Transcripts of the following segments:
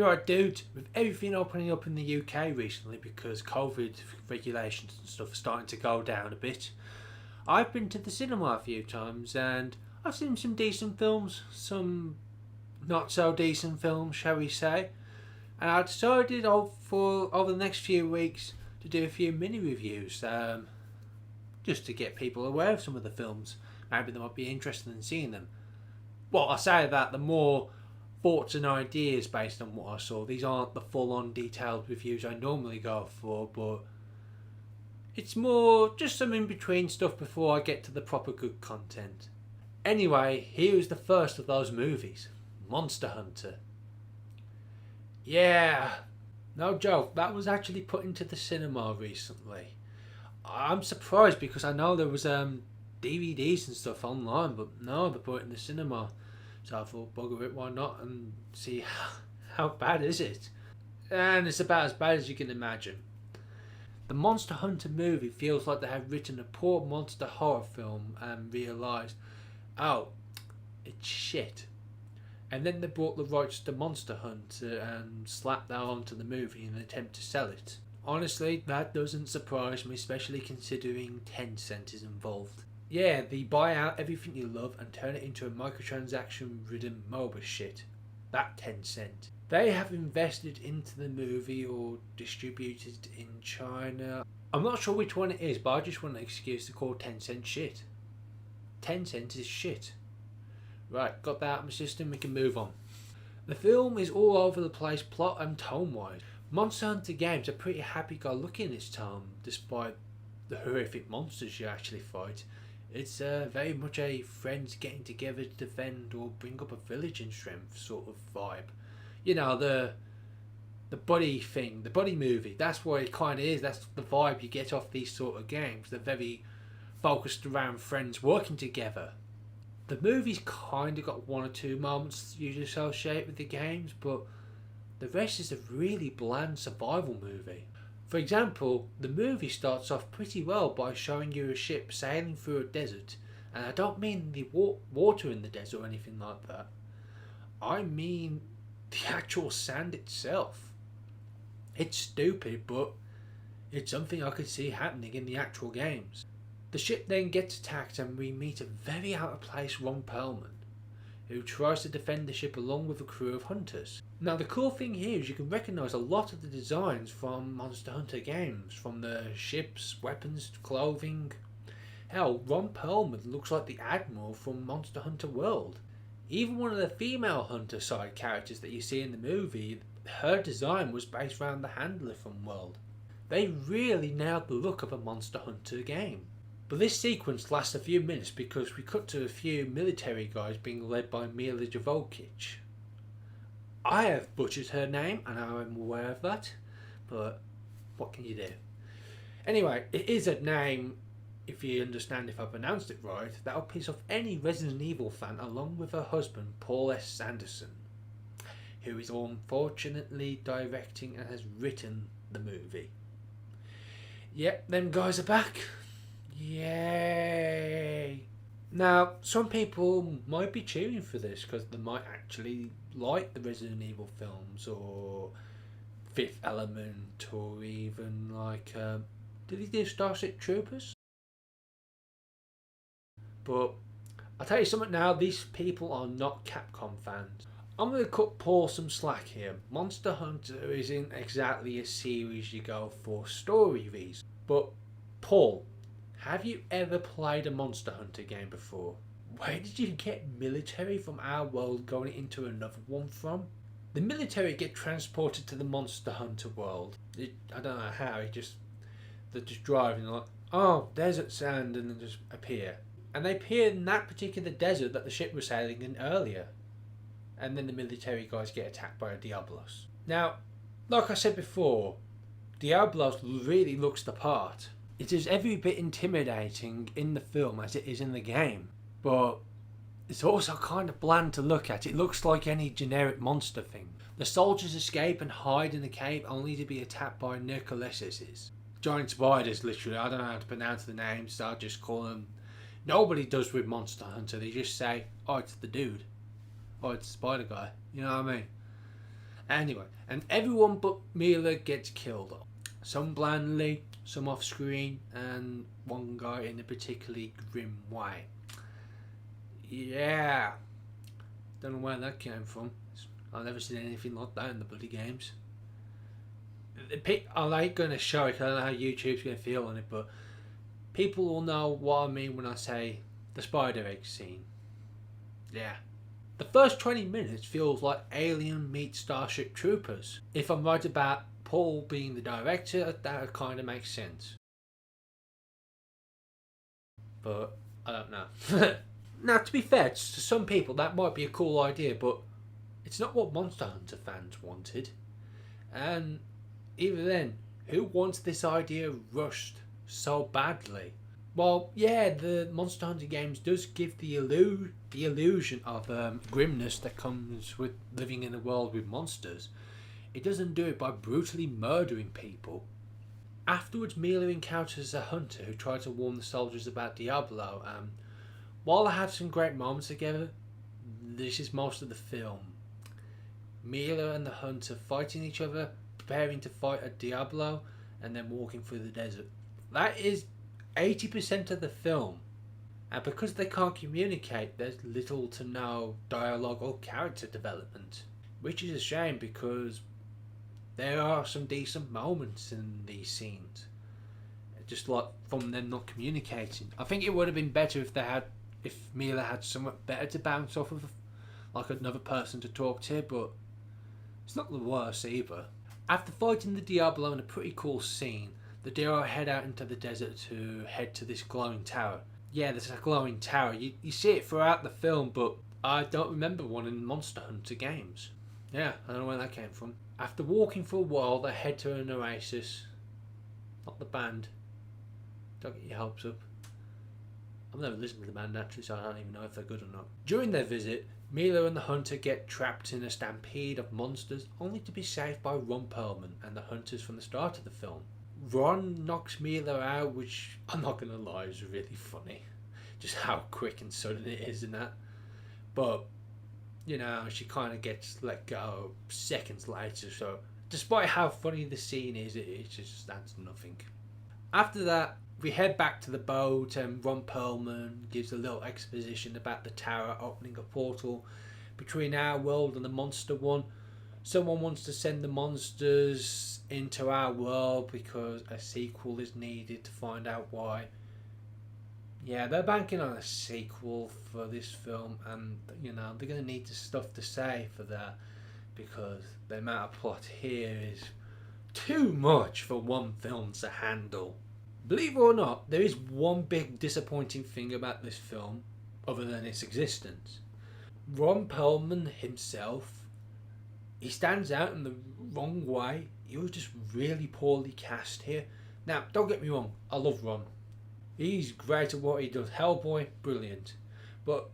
You're right, dude. With everything opening up in the UK recently because COVID regulations and stuff are starting to go down a bit, I've been to the cinema a few times and I've seen some decent films, some not so decent films, shall we say. And I decided for over the next few weeks to do a few mini reviews, just to get people aware of some of the films. Maybe they might be interested in seeing them. Well, I say that the more thoughts and ideas based on what I saw. These aren't the full-on detailed reviews I normally go for, but it's more just some in-between stuff before I get to the proper good content. Anyway, here is the first of those movies, Monster Hunter. Yeah, no joke, that was actually put into the cinema recently. I'm surprised because I know there was DVDs and stuff online, but no, they put it in the cinema. So I thought, bugger it, why not, and see how bad is it? And it's about as bad as you can imagine. The Monster Hunter movie feels like they have written a poor monster horror film and realised, oh, it's shit. And then they brought the rights to Monster Hunter and slapped that onto the movie in an attempt to sell it. Honestly, that doesn't surprise me, especially considering Tencent is involved. Yeah, they buy out everything you love and turn it into a microtransaction-ridden MOBA shit. That Tencent. They have invested into the movie or distributed it in China. I'm not sure which one it is, but I just want an excuse to call Tencent shit. Tencent is shit. Right, got that out of my system, we can move on. The film is all over the place plot and tone-wise. Monster Hunter games are pretty happy-go-lucky in its tone, despite the horrific monsters you actually fight. It's very much a friends getting together to defend or bring up a village in strength sort of vibe. You know, the buddy thing, the buddy movie, that's what it kind of is. That's the vibe you get off these sort of games. They're very focused around friends working together. The movie's kind of got one or two moments you'd associate with the games, but the rest is a really bland survival movie. For example, the movie starts off pretty well by showing you a ship sailing through a desert, and I don't mean the water in the desert or anything like that. I mean the actual sand itself. It's stupid, but it's something I could see happening in the actual games. The ship then gets attacked and we meet a very out of place Ron Perlman, who tries to defend the ship along with a crew of hunters. Now the cool thing here is you can recognise a lot of the designs from Monster Hunter games, from the ships, weapons, clothing. Hell, Ron Perlman looks like the Admiral from Monster Hunter World. Even one of the female hunter side characters that you see in the movie, her design was based around the handler from World. They really nailed the look of a Monster Hunter game. But this sequence lasts a few minutes because we cut to a few military guys being led by Mila Jovovich. I have butchered her name and I am aware of that, but what can you do? Anyway, it is a name, if you understand if I pronounced it right, that'll piss off any Resident Evil fan along with her husband Paul S. Sanderson, who is unfortunately directing and has written the movie. Yep, them guys are back. Yay! Now, some people might be cheering for this because they might actually like the Resident Evil films or Fifth Element or even like, did he do Starship Troopers? But I'll tell you something now, these people are not Capcom fans. I'm going to cut Paul some slack here. Monster Hunter isn't exactly a series you go for story reasons. But Paul, have you ever played a Monster Hunter game before? Where did you get military from our world going into another one from? The military get transported to the Monster Hunter world. I don't know how, they're just driving like, oh, desert sand, and then just appear. And they appear in that particular desert that the ship was sailing in earlier. And then the military guys get attacked by a Diablos. Now, like I said before, Diablos really looks the part. It is every bit intimidating in the film as it is in the game, but it's also kind of bland to look at. It looks like any generic monster thing. The soldiers escape and hide in a cave only to be attacked by Nercolesis. Giant spiders, literally. I don't know how to pronounce the names, so I'll just call them. Nobody does with Monster Hunter. They just say, oh, it's the dude. Oh, it's the spider guy. You know what I mean? Anyway, and everyone but Mila gets killed. Some blandly, some off screen, and one guy in a particularly grim way. Yeah, don't know where that came from. I've never seen anything like that in the bloody games. I like going to show it. I don't know how YouTube's going to feel on it, but people will know what I mean when I say the spider egg scene. Yeah. The first 20 minutes feels like Alien meets Starship Troopers. If I'm right about Paul being the director, that kind of makes sense. But I don't know. Now, to be fair, to some people that might be a cool idea, but it's not what Monster Hunter fans wanted. And even then, who wants this idea rushed so badly? Well, yeah, the Monster Hunter games does give the illusion of grimness that comes with living in a world with monsters. It doesn't do it by brutally murdering people. Afterwards, Mila encounters a hunter who tries to warn the soldiers about Diablo. While they have some great moments together, this is most of the film. Mila and the hunter fighting each other, preparing to fight a Diablo, and then walking through the desert. That is 80% of the film. And because they can't communicate, there's little to no dialogue or character development. Which is a shame because there are some decent moments in these scenes. Just like from them not communicating. I think it would have been better if Mila had somewhat better to bounce off of, like another person to talk to, but it's not the worst either. After fighting the Diablo in a pretty cool scene, the duo head out into the desert to head to this glowing tower. Yeah, there's a glowing tower. You see it throughout the film, but I don't remember one in Monster Hunter games. Yeah, I don't know where that came from. After walking for a while, they head to an oasis. Not the band. Don't get your hopes up. I've never listened to the band actually, so I don't even know if they're good or not. During their visit, Mila and the hunter get trapped in a stampede of monsters, only to be saved by Ron Perlman and the hunters from the start of the film. Ron knocks Mila out, which I'm not gonna lie is really funny. Just how quick and sudden it is in that. But, you know, she kind of gets let go seconds later, so despite how funny the scene is, it just stands nothing. After that, we head back to the boat and Ron Perlman gives a little exposition about the tower opening a portal between our world and the monster one. Someone wants to send the monsters into our world because a sequel is needed to find out why. Yeah, they're banking on a sequel for this film, and you know they're going to need stuff to say for that because the amount of plot here is too much for one film to handle. Believe it or not, there is one big disappointing thing about this film, other than its existence. Ron Perlman himself, he stands out in the wrong way. He was just really poorly cast here. Now, don't get me wrong, I love Ron. He's great at what he does. Hellboy, brilliant. But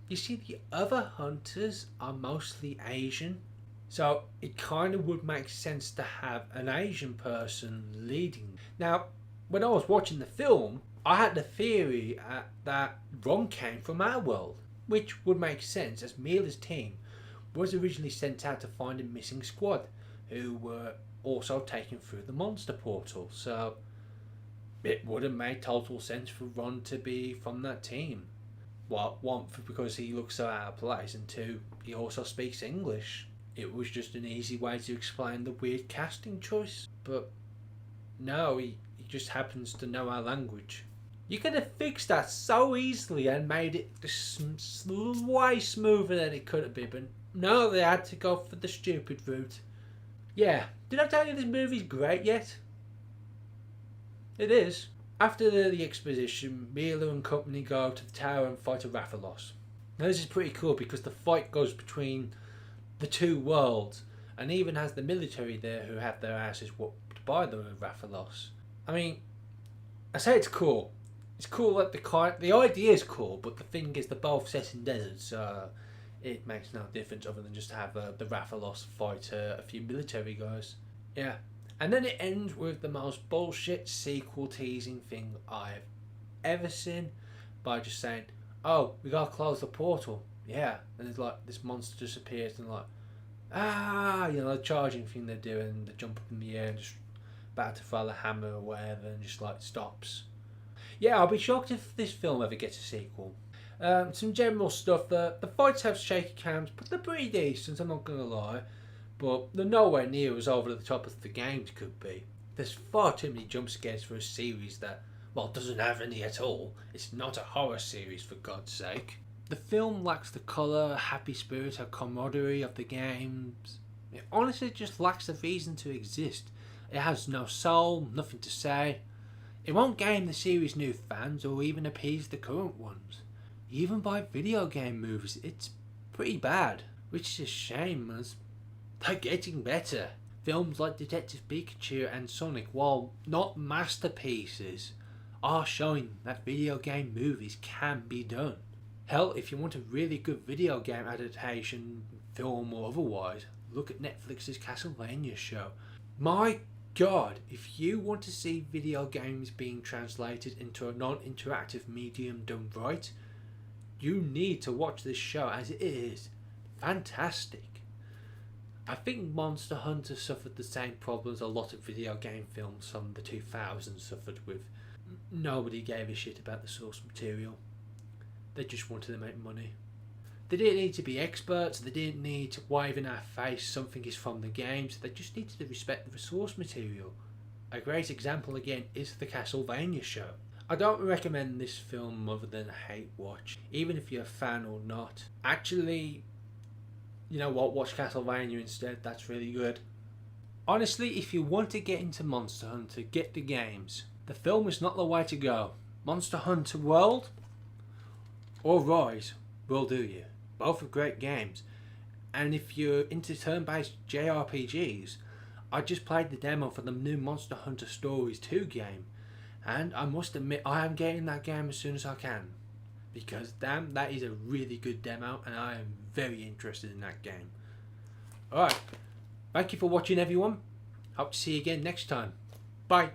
you see, the other hunters are mostly Asian. So it kind of would make sense to have an Asian person leading. Now, when I was watching the film, I had the theory that Ron came from our world, which would make sense as Mila's team was originally sent out to find a missing squad who were also taken through the monster portal. So it would have made total sense for Ron to be from that team. Well, one, because he looks so out of place, and two, he also speaks English. It was just an easy way to explain the weird casting choice. But no, he just happens to know our language. You could have fixed that so easily and made it way smoother than it could have been, but no, they had to go for the stupid route. Yeah, did I tell you this movie's great yet? It is. After the exposition, Mila and company go to the tower and fight a Rathalos. Now this is pretty cool because the fight goes between the two worlds and even has the military there who have their asses whooped by the Rathalos. I mean, I say it's cool. It's cool that the idea is cool, but the thing is they're both set in deserts, so it makes no difference other than just have the Rathalos fight a few military guys. Yeah. And then it ends with the most bullshit sequel teasing thing I've ever seen by just saying, oh, we gotta close the portal. Yeah. And it's like this monster disappears and like, The charging thing they're doing, the jump up in the air and just about to throw the hammer or whatever, and just like stops. Yeah, I'll be shocked if this film ever gets a sequel. Some general stuff. The fights have shaky cams, but they're pretty decent. I'm not gonna lie, but they're nowhere near as over the top as the games could be. There's far too many jump scares for a series that, well, doesn't have any at all. It's not a horror series, for God's sake. The film lacks the colour, happy spirit, or camaraderie of the games. It honestly just lacks a reason to exist. It has no soul, nothing to say. It won't gain the series new fans or even appease the current ones. Even by video game movies, it's pretty bad, which is a shame as they're getting better. Films like Detective Pikachu and Sonic, while not masterpieces, are showing that video game movies can be done. Hell, if you want a really good video game adaptation, film or otherwise, look at Netflix's Castlevania show. My God, if you want to see video games being translated into a non-interactive medium done right, you need to watch this show, as it is fantastic. I think Monster Hunter suffered the same problems a lot of video game films from the 2000s suffered with. Nobody gave a shit about the source material. They just wanted to make money. They didn't need to be experts, they didn't need to wave in our face something is from the games, they just needed to respect the source material. A great example again is the Castlevania show. I don't recommend this film other than a hate watch, even if you're a fan or not. Actually, you know what, watch Castlevania instead, that's really good. Honestly, if you want to get into Monster Hunter, get the games. The film is not the way to go. Monster Hunter World or Rise will do you. Both are great games. And if you're into turn-based JRPGs, I just played the demo for the new Monster Hunter Stories 2 game, and I must admit I am getting that game as soon as I can, because damn, that is a really good demo and I am very interested in that game. Alright, thank you for watching everyone. Hope to see you again next time. Bye.